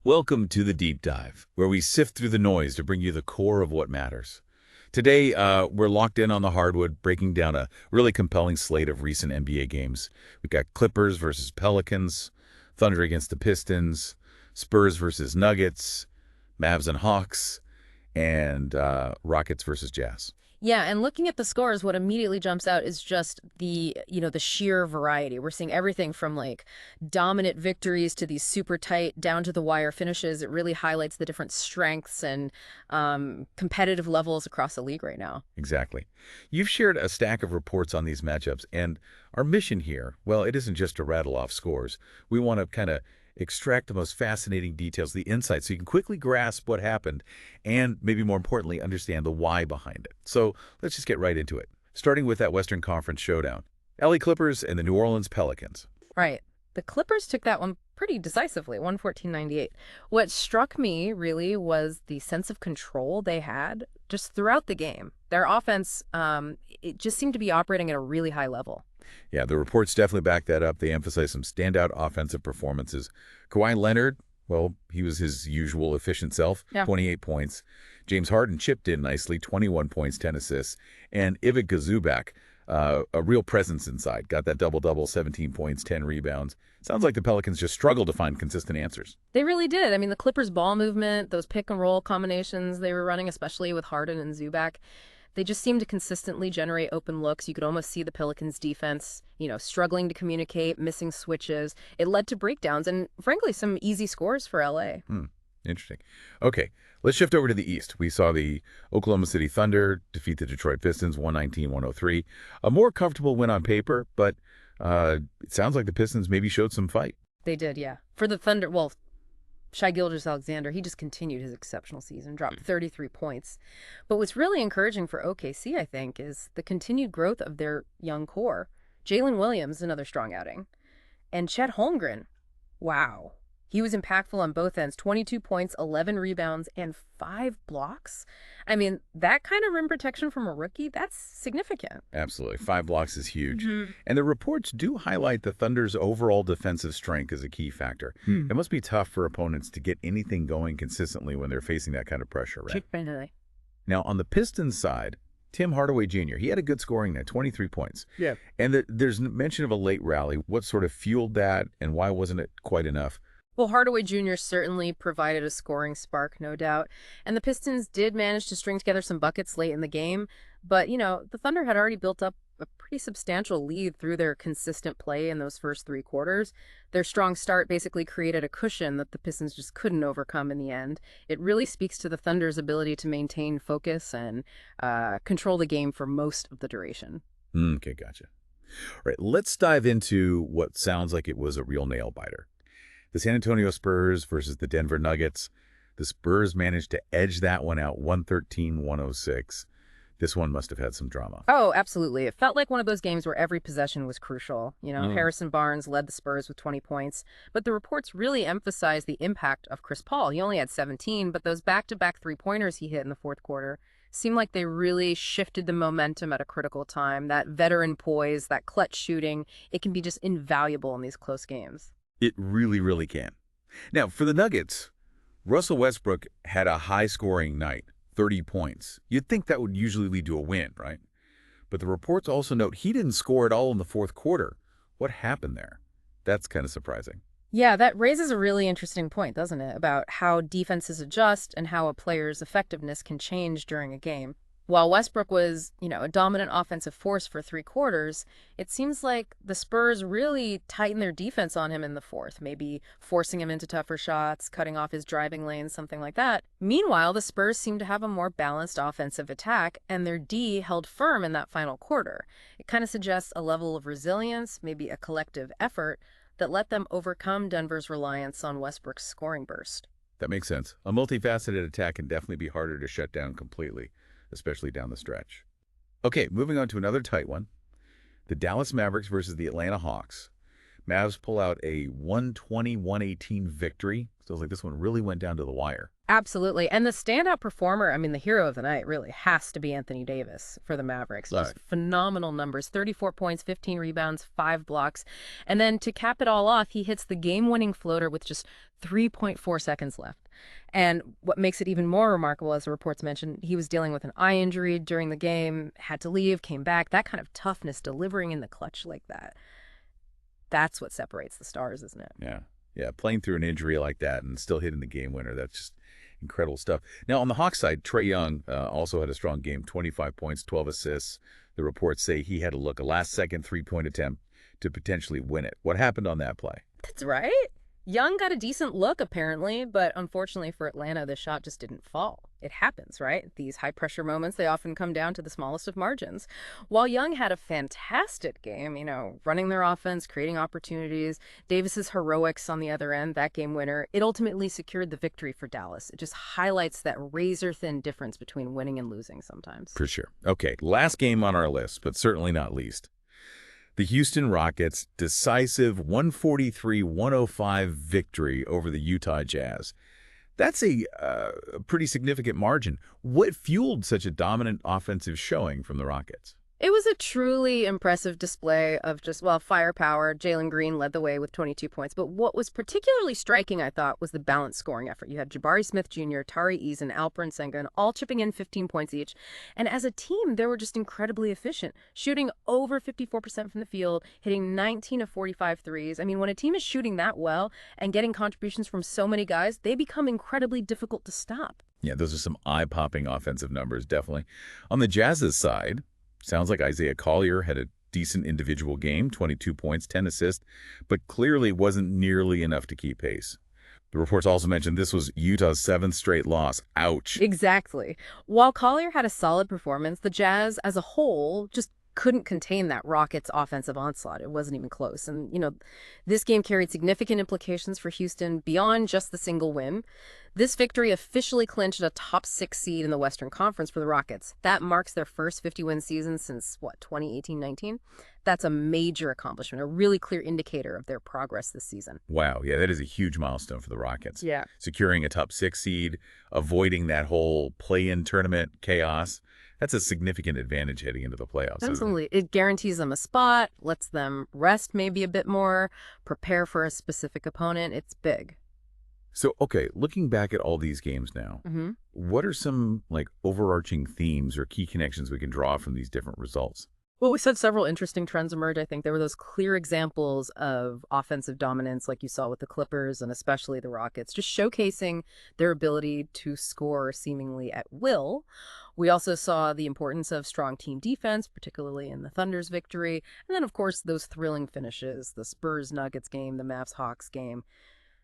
Welcome to the Deep Dive, where we sift through the noise to bring you the core of what matters. Today, we're locked in on the hardwood, breaking down a really compelling slate of recent NBA games. We've got Clippers versus Pelicans, Thunder against the Pistons, Spurs versus Nuggets, Mavs and Hawks, and Rockets versus Jazz. Yeah, and looking at the scores, what immediately jumps out is just the sheer variety. We're seeing everything from like dominant victories to these super tight down to the wire finishes. It really highlights the different strengths and competitive levels across the league right now. Exactly. You've shared a stack of reports on these matchups, and our mission here, well, it isn't just to rattle off scores. We want to kind of extract the most fascinating details, the insights, so you can quickly grasp what happened and, maybe more importantly, understand the why behind it. So let's just get right into it, starting with that Western Conference showdown. LA Clippers and the New Orleans Pelicans. Right. The Clippers took that one pretty decisively, 114-98. What struck me really was the sense of control they had just throughout the game. Their offense, it just seemed to be operating at a really high level. Yeah, the reports definitely back that up. They emphasize some standout offensive performances. Kawhi Leonard, well, he was his usual efficient self, Yeah. 28 points. James Harden chipped in nicely, 21 points, 10 assists. And Ivica Zubac, a real presence inside, got that double-double, 17 points, 10 rebounds. Sounds like the Pelicans just struggled to find consistent answers. They really did. I mean, the Clippers' ball movement, those pick and roll combinations they were running, especially with Harden and Zubac, they just seemed to consistently generate open looks. You could almost see the Pelicans' defense, struggling to communicate, missing switches. It led to breakdowns and, frankly, some easy scores for LA. Interesting. Okay, let's shift over to the East. We saw the Oklahoma City Thunder defeat the Detroit Pistons 119-103. A more comfortable win on paper, but it sounds like the Pistons maybe showed some fight. They did, yeah. For the Thunder, well, Shai Gilgeous-Alexander, he just continued his exceptional season, dropped 33 points. But what's really encouraging for OKC, I think, is the continued growth of their young core. Jalen Williams, another strong outing. And Chet Holmgren, wow. He was impactful on both ends, 22 points, 11 rebounds, and 5 blocks. I mean, that kind of rim protection from a rookie, that's significant. Absolutely. 5 blocks is huge. Mhm. And the reports do highlight the Thunder's overall defensive strength as a key factor. It must be tough for opponents to get anything going consistently when they're facing that kind of pressure, right? Definitely. Now, on the Pistons side, Tim Hardaway Jr., he had a good scoring night, 23 points. Yeah. And there's mention of a late rally. What sort of fueled that, and why wasn't it quite enough? Well, Hardaway Jr. certainly provided a scoring spark, no doubt. And the Pistons did manage to string together some buckets late in the game. But, the Thunder had already built up a pretty substantial lead through their consistent play in those first 3 quarters. Their strong start basically created a cushion that the Pistons just couldn't overcome in the end. It really speaks to the Thunder's ability to maintain focus and control the game for most of the duration. Okay, gotcha. All right, let's dive into what sounds like it was a real nail-biter. The San Antonio Spurs versus the Denver Nuggets. The Spurs managed to edge that one out 113-106. This one must have had some drama. Oh, absolutely. It felt like one of those games where every possession was crucial. Mm. Harrison Barnes led the Spurs with 20 points, but the reports really emphasized the impact of Chris Paul. He only had 17, but those back-to-back three-pointers he hit in the fourth quarter seemed like they really shifted the momentum at a critical time. That veteran poise, that clutch shooting, it can be just invaluable in these close games. It really, really can. Now, for the Nuggets, Russell Westbrook had a high-scoring night, 30 points. You'd think that would usually lead to a win, right? But the reports also note he didn't score at all in the fourth quarter. What happened there? That's kind of surprising. Yeah, that raises a really interesting point, doesn't it, about how defenses adjust and how a player's effectiveness can change during a game. While Westbrook was, a dominant offensive force for 3 quarters, it seems like the Spurs really tightened their defense on him in the fourth, maybe forcing him into tougher shots, cutting off his driving lanes, something like that. Meanwhile, the Spurs seemed to have a more balanced offensive attack, and their D held firm in that final quarter. It kind of suggests a level of resilience, maybe a collective effort, that let them overcome Denver's reliance on Westbrook's scoring burst. That makes sense. A multifaceted attack can definitely be harder to shut down completely, especially down the stretch. Okay, moving on to another tight one. The Dallas Mavericks versus the Atlanta Hawks. Mavs pull out a 120-118 victory. So it's like this one really went down to the wire. Absolutely. And the standout performer, I mean, the hero of the night really has to be Anthony Davis for the Mavericks. All Just right. phenomenal numbers, 34 points, 15 rebounds, 5 blocks. And then to cap it all off, he hits the game-winning floater with just 3.4 seconds left. And what makes it even more remarkable, as the reports mentioned, he was dealing with an eye injury during the game, had to leave, came back. That kind of toughness, delivering in the clutch like that, that's what separates the stars, isn't it? Yeah. Yeah, playing through an injury like that and still hitting the game winner, that's just incredible stuff. Now, on the Hawks side, Trae Young also had a strong game, 25 points, 12 assists. The reports say he had a last-second three-point attempt to potentially win it. What happened on that play? That's right. Young got a decent look, apparently, but unfortunately for Atlanta, the shot just didn't fall. It happens, right? These high-pressure moments, they often come down to the smallest of margins. While Young had a fantastic game, running their offense, creating opportunities, Davis's heroics on the other end, that game winner, it ultimately secured the victory for Dallas. It just highlights that razor-thin difference between winning and losing sometimes. For sure. Okay, last game on our list, but certainly not least. The Houston Rockets' decisive 143-105 victory over the Utah Jazz. That's a pretty significant margin. What fueled such a dominant offensive showing from the Rockets? It was a truly impressive display of just, firepower. Jalen Green led the way with 22 points. But what was particularly striking, I thought, was the balanced scoring effort. You had Jabari Smith Jr., Tari Eason, Alperen Sengun, all chipping in 15 points each. And as a team, they were just incredibly efficient, shooting over 54% from the field, hitting 19 of 45 threes. I mean, when a team is shooting that well and getting contributions from so many guys, they become incredibly difficult to stop. Yeah, those are some eye-popping offensive numbers, definitely. On the Jazz's side, sounds like Isaiah Collier had a decent individual game, 22 points, 10 assists, but clearly wasn't nearly enough to keep pace. The reports also mentioned this was Utah's 7th straight loss. Ouch. Exactly. While Collier had a solid performance, the Jazz as a whole just couldn't contain that Rockets offensive onslaught. It wasn't even close. And, this game carried significant implications for Houston beyond just the single win. This victory officially clinched a top 6 seed in the Western Conference for the Rockets. That marks their first 50-win season since, 2018-19? That's a major accomplishment, a really clear indicator of their progress this season. Wow, yeah, that is a huge milestone for the Rockets. Yeah. Securing a top 6 seed, avoiding that whole play-in tournament chaos. That's a significant advantage heading into the playoffs. Absolutely. It guarantees them a spot, lets them rest maybe a bit more, prepare for a specific opponent. It's big. So, okay, looking back at all these games now, what are some overarching themes or key connections we can draw from these different results? Well, we said several interesting trends emerge. I think there were those clear examples of offensive dominance like you saw with the Clippers and especially the Rockets, just showcasing their ability to score seemingly at will. We also saw the importance of strong team defense, particularly in the Thunder's victory. And then, of course, those thrilling finishes, the Spurs-Nuggets game, the Mavs-Hawks game.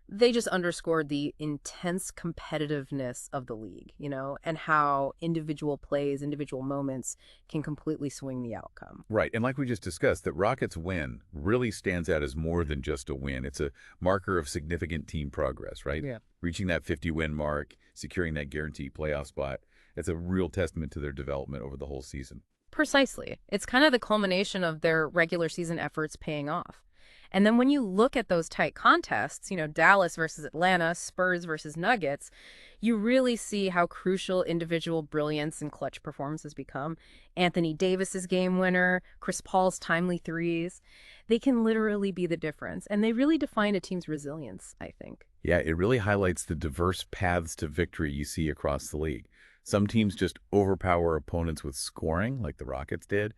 They just underscored the intense competitiveness of the league, and how individual plays, individual moments can completely swing the outcome. Right, and like we just discussed, that Rockets win really stands out as more than just a win. It's a marker of significant team progress, right? Yeah. Reaching that 50-win mark, securing that guaranteed playoff spot, it's a real testament to their development over the whole season. Precisely. It's kind of the culmination of their regular season efforts paying off. And then when you look at those tight contests, Dallas versus Atlanta, Spurs versus Nuggets, you really see how crucial individual brilliance and clutch performances become. Anthony Davis's game winner, Chris Paul's timely threes, they can literally be the difference. And they really define a team's resilience, I think. Yeah, it really highlights the diverse paths to victory you see across the league. Some teams just overpower opponents with scoring, like the Rockets did.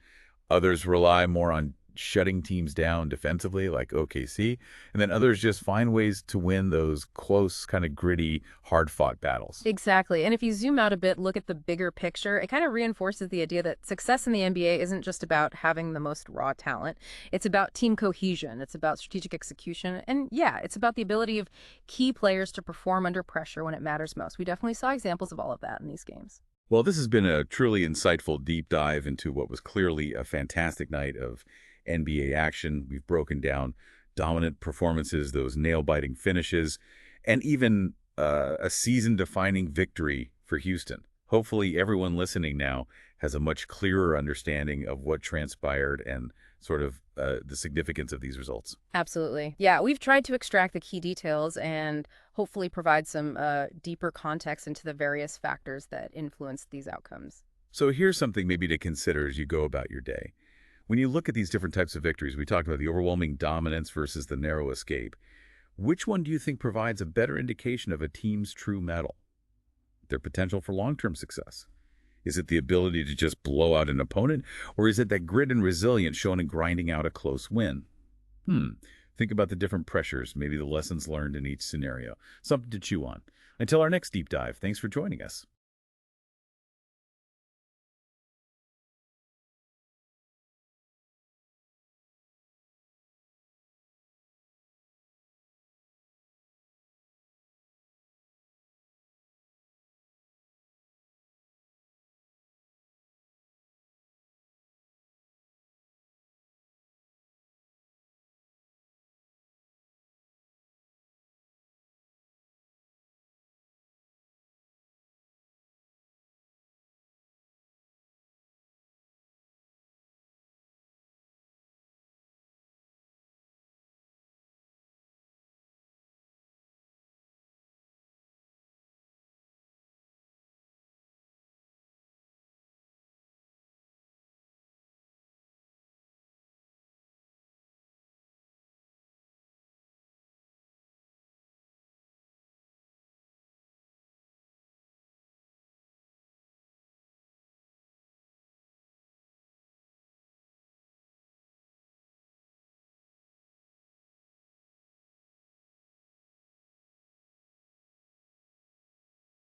Others rely more on shutting teams down defensively like OKC, and then others just find ways to win those close, kind of gritty, hard-fought battles. Exactly. And if you zoom out a bit, look at the bigger picture, it kind of reinforces the idea that success in the NBA isn't just about having the most raw talent. It's about team cohesion. It's about strategic execution. And yeah, it's about the ability of key players to perform under pressure when it matters most. We definitely saw examples of all of that in these games. Well, this has been a truly insightful deep dive into what was clearly a fantastic night of NBA action. We've broken down dominant performances, those nail-biting finishes, and even a season-defining victory for Houston. Hopefully everyone listening now has a much clearer understanding of what transpired and sort of the significance of these results. Absolutely. Yeah, we've tried to extract the key details and hopefully provide some deeper context into the various factors that influence these outcomes. So here's something maybe to consider as you go about your day. When you look at these different types of victories, we talked about the overwhelming dominance versus the narrow escape. Which one do you think provides a better indication of a team's true mettle, their potential for long-term success? Is it the ability to just blow out an opponent, or is it that grit and resilience shown in grinding out a close win? Think about the different pressures, maybe the lessons learned in each scenario. Something to chew on. Until our next deep dive, thanks for joining us.